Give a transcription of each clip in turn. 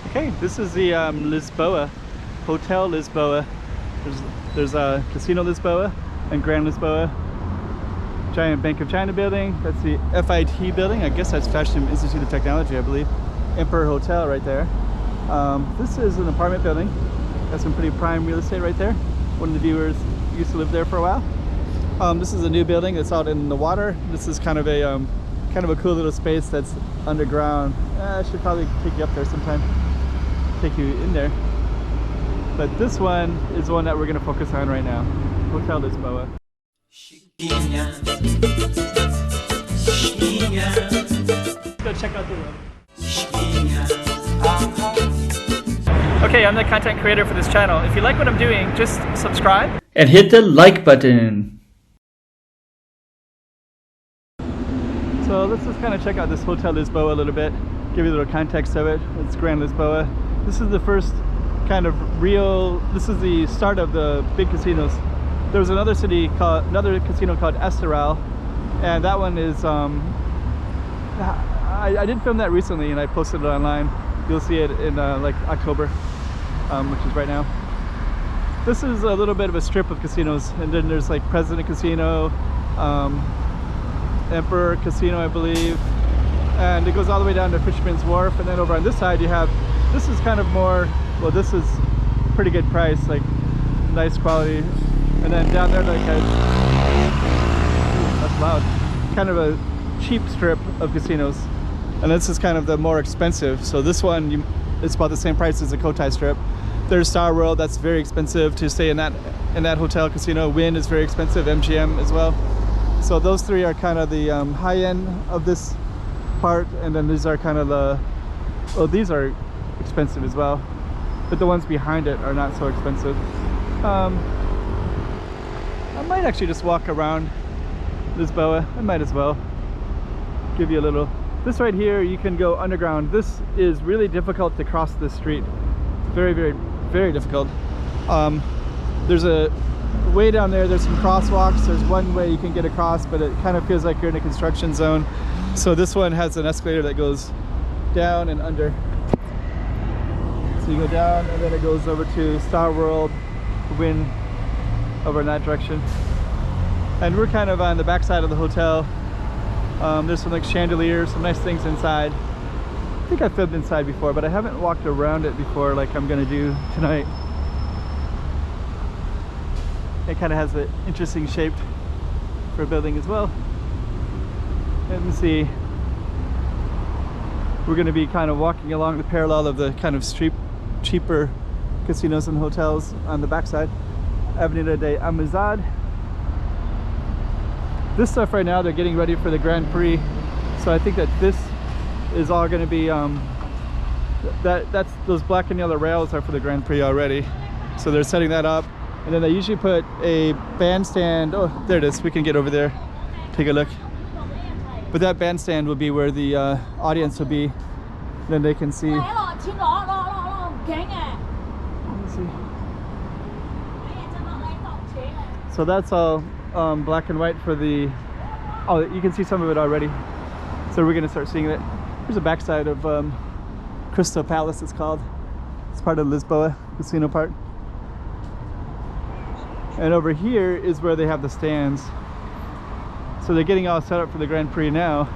Okay, this is the Lisboa, Hotel Lisboa. There's a Casino Lisboa and Grand Lisboa. Giant Bank of China building. That's the FIT building. I guess that's Fashion Institute of Technology, I believe. Emperor Hotel right there. This is an apartment building. Got some pretty prime real estate right there. One of the viewers used to live there for a while. This is a new building that's out in the water. This is kind of a cool little space that's underground. I should probably take you up there sometime. Take you in there. But this one is the one that we're going to focus on right now. Hotel Lisboa. Let's go check out the room. Okay, I'm the content creator for this channel. If you like what I'm doing, just subscribe and hit the like button. So let's just kind of check out this Hotel Lisboa a little bit, give you a little context of it. It's Grand Lisboa. This is the first kind of real, this is the start of the big casinos. There was another casino called Estoril, and that one is, I did film that recently and I posted it online. You'll see it in like October, which is right now. This is a little bit of a strip of casinos, and then there's like President Casino, Emperor Casino, I believe, and it goes all the way down to Fisherman's Wharf. And then over on this side you have, this is kind of more, well, this is pretty good price, like nice quality. And then down there, like that's loud, kind of a cheap strip of casinos. And this is kind of the more expensive. So this one, it's about the same price as the Cotai strip. There's Star World, that's very expensive to stay in that hotel casino. Wynn is very expensive, MGM as well. So those three are kind of the high end of this part, and then these are kind of the, well, these are expensive as well, but the ones behind it are not so expensive. I might actually just walk around Lisboa. I might as well give you a little. This right here, you can go underground. This is really difficult to cross this street. Very, very, very difficult. There's a way down there, there's some crosswalks. There's one way you can get across, but it kind of feels like you're in a construction zone. So this one has an escalator that goes down and under. So you go down and then it goes over to Star World, Wynn, over in that direction. And we're kind of on the back side of the hotel. There's some like chandeliers, some nice things inside. I think I've filmed inside before, but I haven't walked around it before like I'm gonna do tonight. It kind of has an interesting shape for a building as well. And let's see, we're going to be kind of walking along the parallel of the kind of cheaper casinos and hotels on the backside. Avenida de Amizade. This stuff right now, they're getting ready for the Grand Prix. So I think that this is all going to be, that's those black and yellow rails are for the Grand Prix already. So they're setting that up. And then they usually put a bandstand. Oh, there it is. We can get over there, take a look. But that bandstand will be where the audience will be. Then they can see. Let's see. So that's all black and white for the. Oh, you can see some of it already. So we're gonna start seeing it. Here's a backside of Crystal Palace. It's called. It's part of Lisboa casino part. And over here is where they have the stands. So they're getting all set up for the Grand Prix now.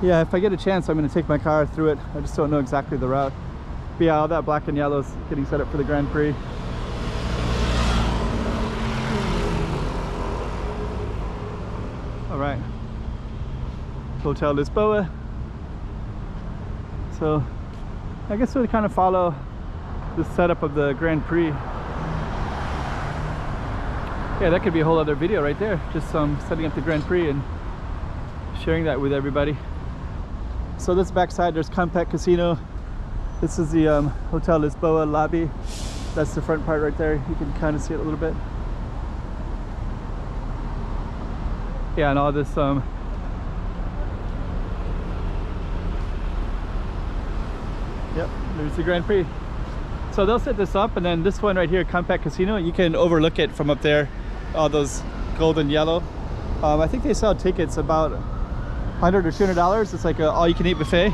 Yeah, if I get a chance, I'm going to take my car through it. I just don't know exactly the route. But yeah, all that black and yellow is getting set up for the Grand Prix. All right. Hotel Lisboa. So I guess we'll kind of follow the setup of the Grand Prix. Yeah, that could be a whole other video right there. Just setting up the Grand Prix and sharing that with everybody. So this backside, there's Compact Casino. This is the Hotel Lisboa lobby. That's the front part right there. You can kind of see it a little bit. Yeah, and all this yep, there's the Grand Prix. So they'll set this up, and then this one right here, Compact Casino, you can overlook it from up there. All those gold and yellow. I think they sell tickets about $100 or $200. It's like a all-you-can-eat buffet.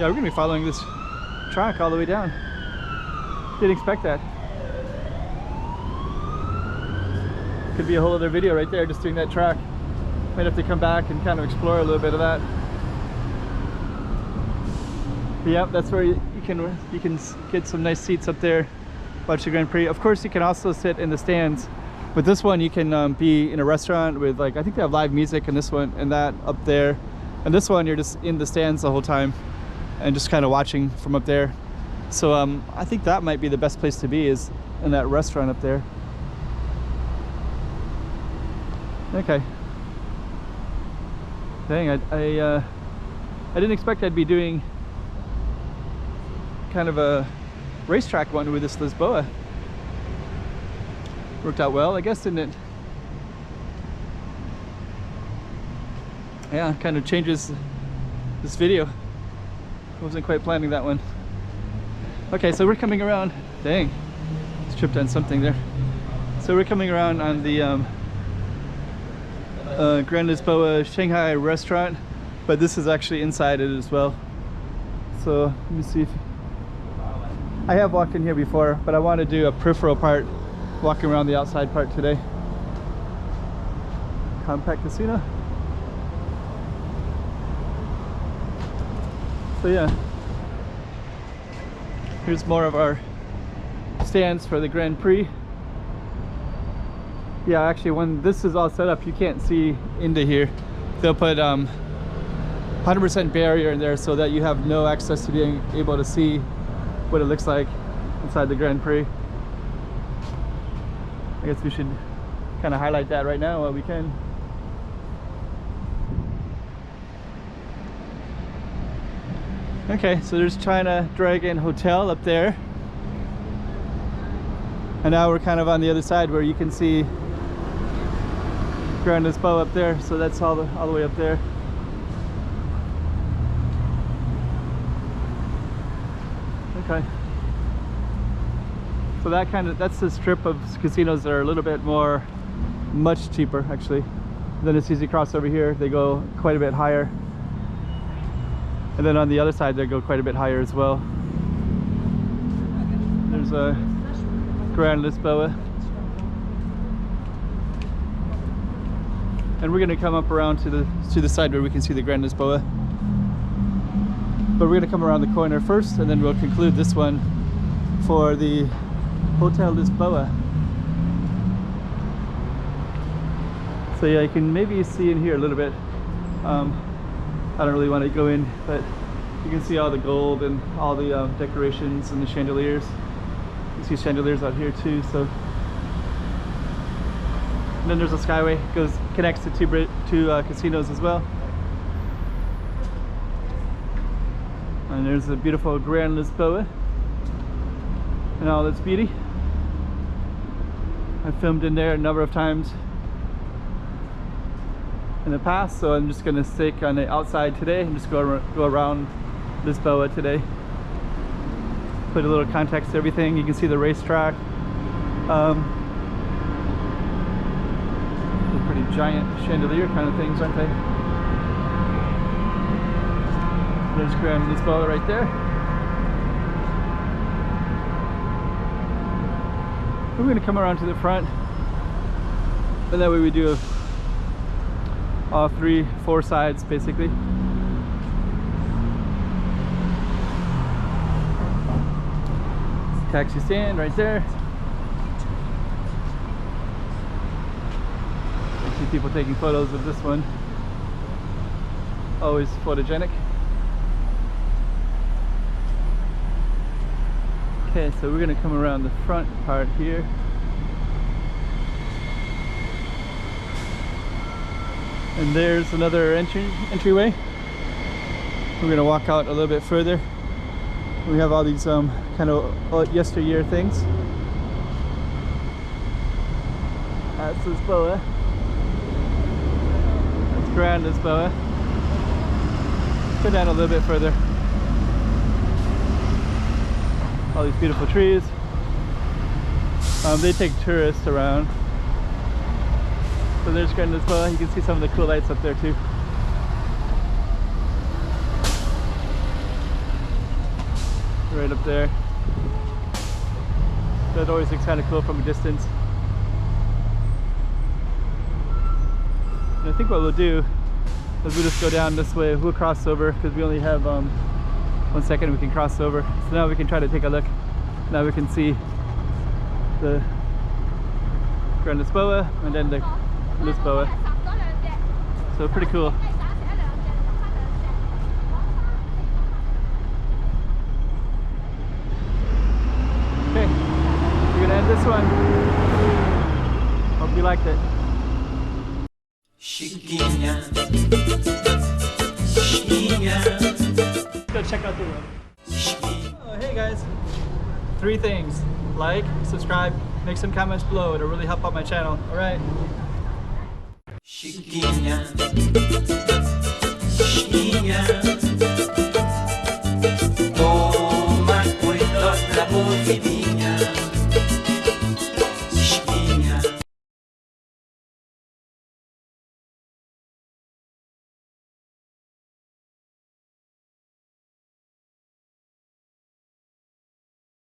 Yeah, we're gonna be following this track all the way down. Didn't expect that. Could be a whole other video right there, just doing that track. Might have to come back and kind of explore a little bit of that. But yep, that's where you can get some nice seats up there, watch the Grand Prix. Of course, you can also sit in the stands. But this one, you can be in a restaurant with, like, I think they have live music in this one and that up there. And this one, you're just in the stands the whole time and just kind of watching from up there. So I think that might be the best place to be, is in that restaurant up there. Okay. Dang, I didn't expect I'd be doing kind of a racetrack one with this Lisboa. Worked out well, I guess, didn't it? Yeah, kind of changes this video. I wasn't quite planning that one. Okay, so we're coming around. Dang, just tripped on something there. So we're coming around on the Grand Lisboa Shanghai restaurant, but this is actually inside it as well. So let me see if I have walked in here before, but I want to do a peripheral part, walking around the outside part today. Compact casino. So yeah, here's more of our stands for the Grand Prix. Yeah, actually, when this is all set up, you can't see into here. They'll put 100% barrier in there so that you have no access to being able to see what it looks like inside the Grand Prix. I guess we should kind of highlight that right now while we can. Okay, so there's China Dragon Hotel up there. And now we're kind of on the other side where you can see Grand Lisboa up there. So that's all the way up there. Okay. So that's the strip of casinos that are a little bit much cheaper actually. Then as soon as you cross over here, they go quite a bit higher. And then on the other side, they go quite a bit higher as well. There's a Grand Lisboa. And we're gonna come up around to the side where we can see the Grand Lisboa. But we're gonna come around the corner first, and then we'll conclude this one for the Hotel Lisboa. So yeah, you can maybe see in here a little bit. I don't really want to go in, but you can see all the gold and all the decorations and the chandeliers. You see chandeliers out here too. So, and then there's a skyway, connects to two casinos as well. And there's a beautiful Grand Lisboa in all its beauty. I've filmed in there a number of times in the past, so I'm just going to stick on the outside today and just go around Lisboa today. Put a little context to everything. You can see the racetrack. They're pretty giant chandelier kind of things, aren't they? There's Grand Lisboa right there. We're going to come around to the front, and that way we do all 3-4 sides basically. Taxi stand right there. I see people taking photos of this one. Always photogenic. Okay, so we're gonna come around the front part here. And there's another entryway. We're gonna walk out a little bit further. We have all these kind of yesteryear things. That's Lisboa. That's Grand Lisboa. Go down a little bit further. All these beautiful trees. They take tourists around. So there's Grand Lisboa. You can see some of the cool lights up there too. right up there. That always looks kind of cool from a distance. And I think what we'll do is we'll just go down this way. We'll cross over because we only have 1 second we can cross over. So now we can try to take a look. Now we can see the Grand Lisboa and then the Lisboa. So pretty cool. Okay, we're gonna end this one. Hope you liked it. Chiquinha, Chiquinha. Go check out the room. Oh, hey guys. 3 things: like, subscribe, make some comments below. It'll really help out my channel. All right. Chiquinha, Chiquinha. Toma cuidado, la